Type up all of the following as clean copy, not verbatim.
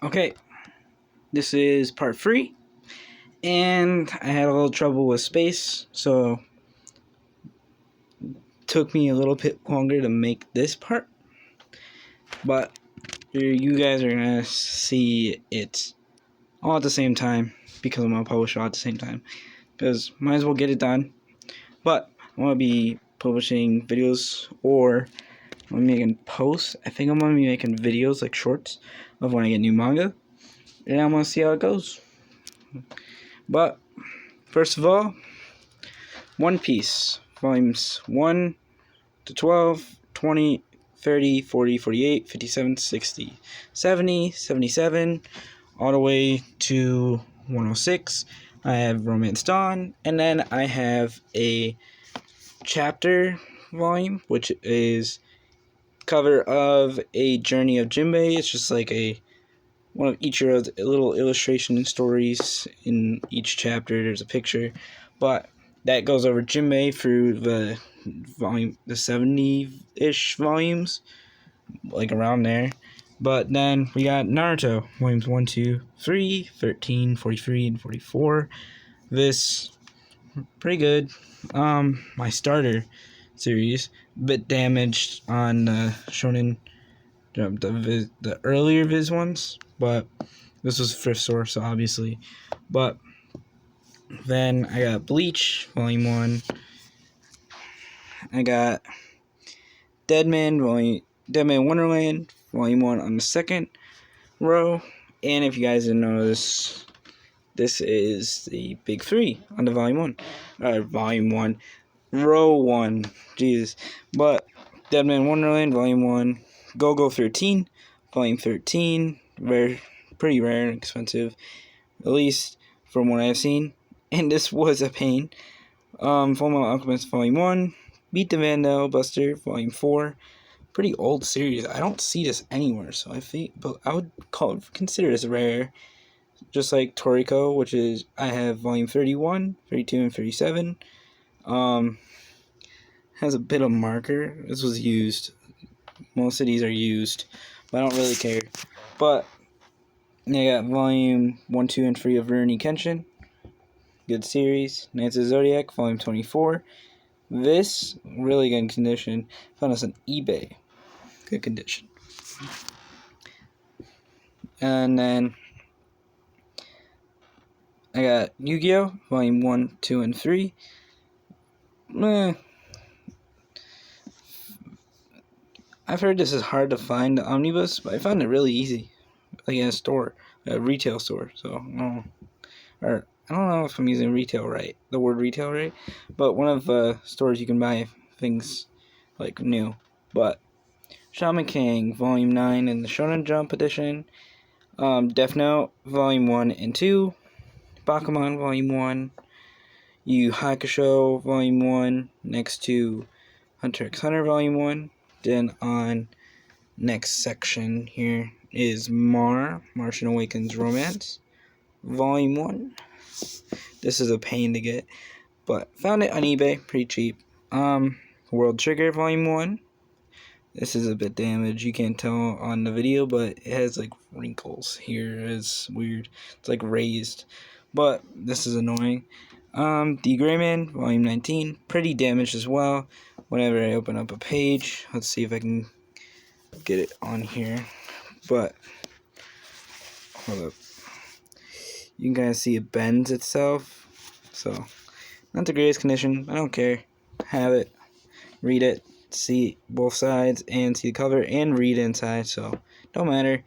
Okay, this is part 3, and I had a little trouble with space, so it took me a little bit longer to make this part, but you guys are going to see it all at the same time, because I'm going to publish it all at the same time, because might as well get it done. But I'm going to be publishing videos, or I'm making posts. I think I'm going to be making videos, like shorts, of when I get new manga, and I'm going to see how it goes. But first of all, One Piece, volumes 1 to 12, 20, 30, 40, 48, 57, 60, 70, 77, all the way to 106. I have Romance Dawn, and then I have a chapter volume, which is cover of a Journey of Jinbei. It's just like one of each of the little illustration stories in each chapter. There's a picture, but that goes over Jinbei through the 70-ish volumes, like around there. But then we got Naruto, volumes 1, 2, 3, 13, 43, and 44. This, pretty good. My starter series, a bit damaged on the Shonen Jump, the earlier Viz ones, but this was thrift store, so obviously. But then I got Bleach, volume 1. I got Deadman Wonderland, volume 1 on the second row. And if you guys didn't notice, this is the big 3 on the volume 1. Row 1. Jesus. But Deadman Wonderland, volume 1. Go-Go 13, volume 13. Pretty rare and expensive, at least from what I've seen. And this was a pain. Fullmetal Alchemist, volume 1. Beat the Vandal Buster, volume 4. Pretty old series. I don't see this anywhere, so but I would consider this rare. Just like Toriko, which is, I have volume 31, 32, and 37. Has a bit of marker. This was used. Most of these are used, but I don't really care. But I got volume 1, 2, and 3 of Rurouni Kenshin. Good series. Knights of Zodiac, volume 24. This, really good condition. Found this on eBay. Good condition. And then I got Yu-Gi-Oh! Volume 1, 2, and 3. I've heard this is hard to find the omnibus, but I found it really easy. Like in a store, a retail store. So, I don't know if I'm using the word retail right, but one of the stores you can buy things like new. But Shaman King, volume 9 in the Shonen Jump edition. Death Note, volume 1 and 2. Bakuman, volume 1. Yu Hakusho, volume 1, next to Hunter x Hunter, volume 1. Then on next section here is Martian Awakens Romance, volume 1. This is a pain to get, but found it on eBay, pretty cheap. World Trigger, volume 1. This is a bit damaged, you can't tell on the video, but it has like wrinkles here. It's weird. It's like raised, but this is annoying. The Gray Man, volume 19, pretty damaged as well. Whenever I open up a page, let's see if I can get it on here. But hold up, you can kind of see it bends itself. So not the greatest condition. I don't care. Have it, read it, see both sides, and see the cover, and read inside. So don't matter.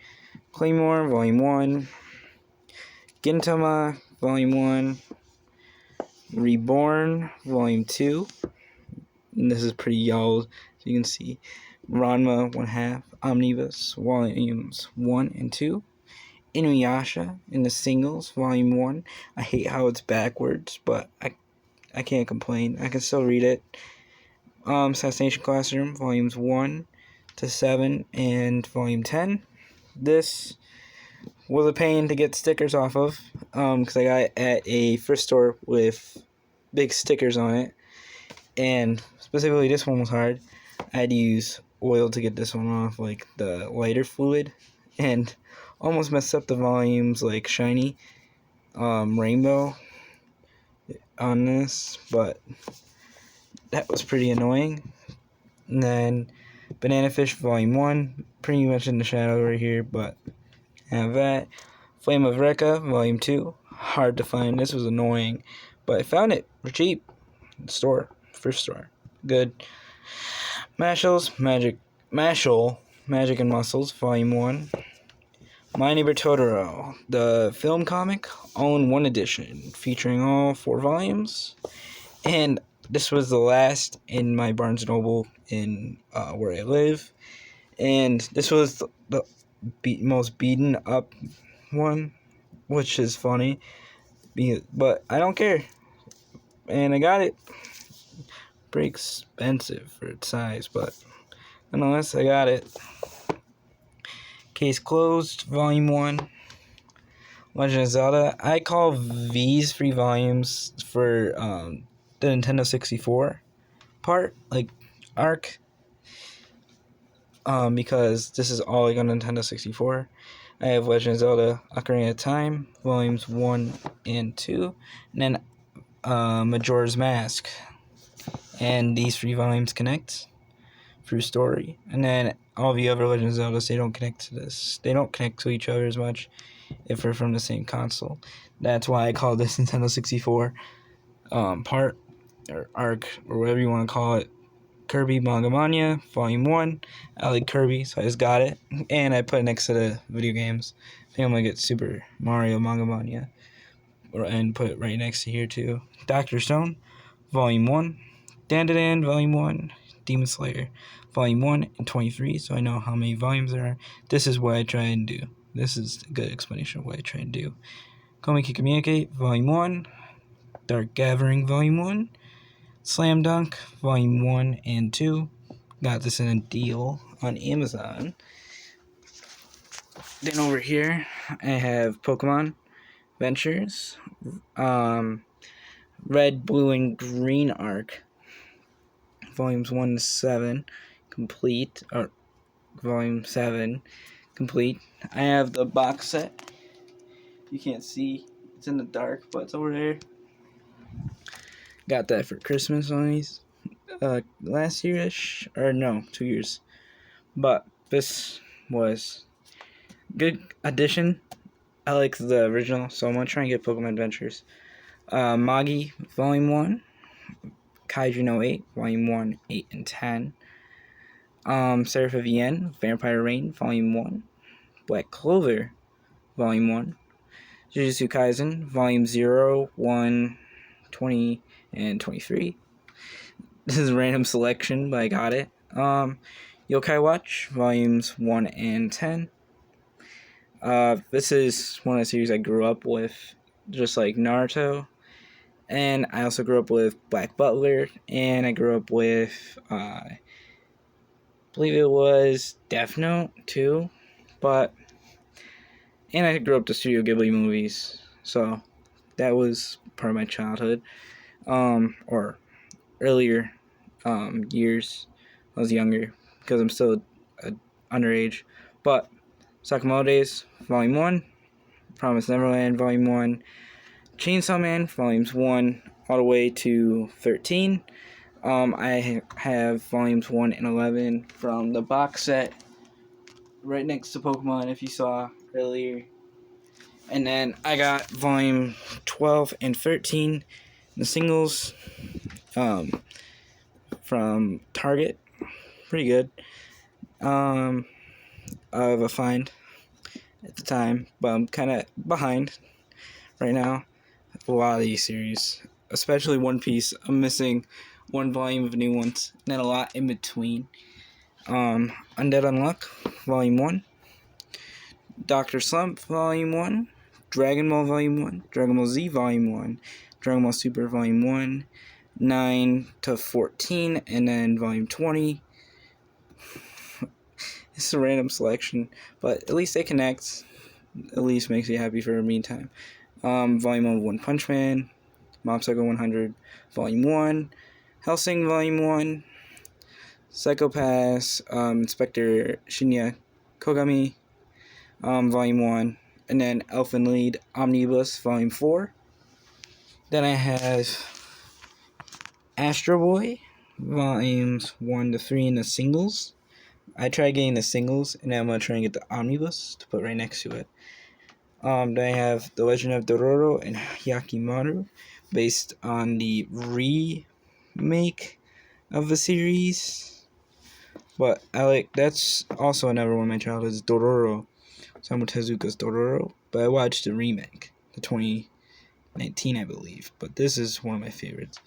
Claymore, volume 1. Gintama, volume 1. Reborn, volume 2. And this is pretty old, so you can see. Ranma 1/2 Omnibus, volumes 1 and 2. Inuyasha in the singles, volume 1. I hate how it's backwards, but I can't complain. I can still read it. Assassination Classroom, volumes 1 to 7, and volume 10. This was a pain to get stickers off of, because I got it at a thrift store with big stickers on it, and specifically this one was hard. I had to use oil to get this one off, like the lighter fluid, and almost messed up the volumes like shiny rainbow on this, but that was pretty annoying. And then Banana Fish Volume 1, pretty much in the shadow right here, but have that. Flame of Recca Volume 2, hard to find. This was annoying, but I found it for cheap. Store, first store. Good. Mashal, Magic and Muscles, Volume 1. My Neighbor Totoro, the film comic, all in one edition, featuring all 4 volumes. And this was the last in my Barnes & Noble in where I live. And this was the most beaten up one, which is funny. But I don't care. And I got it. Pretty expensive for its size, but nonetheless, I got it. Case closed, Volume 1. Legend of Zelda. I call these 3 volumes for the Nintendo 64 part, like arc, because this is all like on Nintendo 64. I have Legend of Zelda Ocarina of Time, Volumes 1 and 2, and then Majora's Mask. And these 3 volumes connect through story. And then all the other Legend of Zeldas, they don't connect to this. They don't connect to each other as much if they're from the same console. That's why I call this Nintendo 64 part, or arc, or whatever you want to call it. Kirby Manga Mania, Volume 1. I like Kirby, so I just got it. And I put it next to the video games. I think I'm going to get Super Mario Manga Mania. And put it right next to here, too. Dr. Stone, Volume 1. Dandadan, Volume 1. Demon Slayer, Volume 1 and 23, so I know how many volumes there are. This is what I try and do. This is a good explanation of what I try and do. Komiki Communicate, Volume 1. Dark Gathering, Volume 1. Slam Dunk, Volume 1 and 2. Got this in a deal on Amazon. Then over here, I have Pokemon Ventures, Red, Blue, and Green Arc, Volumes 1 to 7, complete, or Volume 7, complete. I have the box set. You can't see. It's in the dark, but it's over there. Got that for Christmas on these. Last year-ish. Or no, 2 years. But this was good addition. I like the original, so I'm going to try and get Pokemon Adventures. Magi, Volume 1. Kaiju no 8, Volume 1, 8, and 10. Seraph of Yen, Vampire Reign, Volume 1. Black Clover, Volume 1. Jujutsu Kaisen, Volume 0, 1, 20, and 23. This is a random selection, but I got it. Yokai Watch, Volumes 1 and 10. This is one of the series I grew up with, just like Naruto. And I also grew up with Black Butler, and I grew up with, I believe it was Death Note, too. And I grew up to Studio Ghibli movies, so that was part of my childhood, or earlier years. I was younger, because I'm still underage. But Sakamoto Days, Volume 1, Promised Neverland, Volume 1, Chainsaw Man, Volumes 1 all the way to 13. I have Volumes 1 and 11 from the box set right next to Pokemon, if you saw earlier. And then I got Volume 12 and 13, the singles, from Target. Pretty good. Of a find at the time, but I'm kind of behind right now. A lot of these series, especially One Piece, I'm missing 1 volume of new ones, and then a lot in between. Undead Unluck, Volume 1. Dr. Slump, Volume 1. Dragon Ball Volume 1. Dragon Ball Z Volume 1. Dragon Ball Super Volume 1. 9 to 14, and then Volume 20. It's a random selection, but at least they connect. At least makes me happy for a meantime. Volume 1 of One Punch Man. Mob Psycho 100, Volume 1. Hellsing, Volume 1. Psycho Pass, Inspector Shinya Kogami. Volume 1. And then Elfen Lied Omnibus, Volume 4. Then I have Astro Boy, Volumes 1 to 3 in the singles. I tried getting the singles, and then I'm going to try and get the Omnibus to put right next to it. Then I have The Legend of Dororo and Hyakimaru, based on the remake of the series. But that's also another one of my childhoods, Dororo. Osamu Tezuka's Dororo. But I watched the remake, the 2019, I believe. But this is one of my favorites.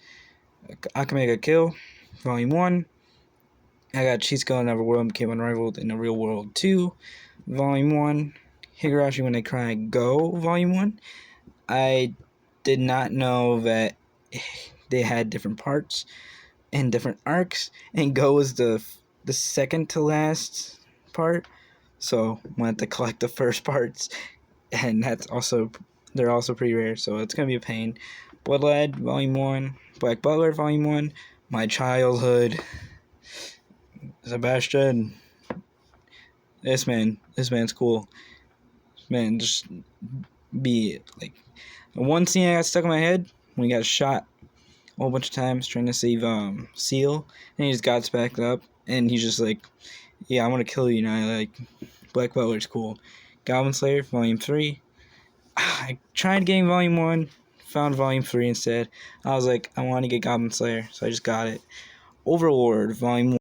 Akamega Kill, Volume 1. I got Chisco in Neverworld Became Unrivaled in the Real World 2, Volume 1. Higurashi When They Cry Go, Volume 1. I did not know that they had different parts and different arcs, and Go was the second to last part, so I wanted to collect the first parts, and they're also pretty rare, so it's gonna be a pain. Bloodlad, Volume 1, Black Butler, Volume 1, My Childhood, Sebastian. This man's cool. Man, just be like, one scene I got stuck in my head when he got shot a whole bunch of times trying to save Seal, and he just got back up, and he's just like, yeah, I'm gonna kill you now. Like, Black Butler's cool. Goblin Slayer, Volume 3. I tried getting Volume 1, found Volume 3 instead. I was like, I want to get Goblin Slayer, so I just got it. Overlord, Volume 1.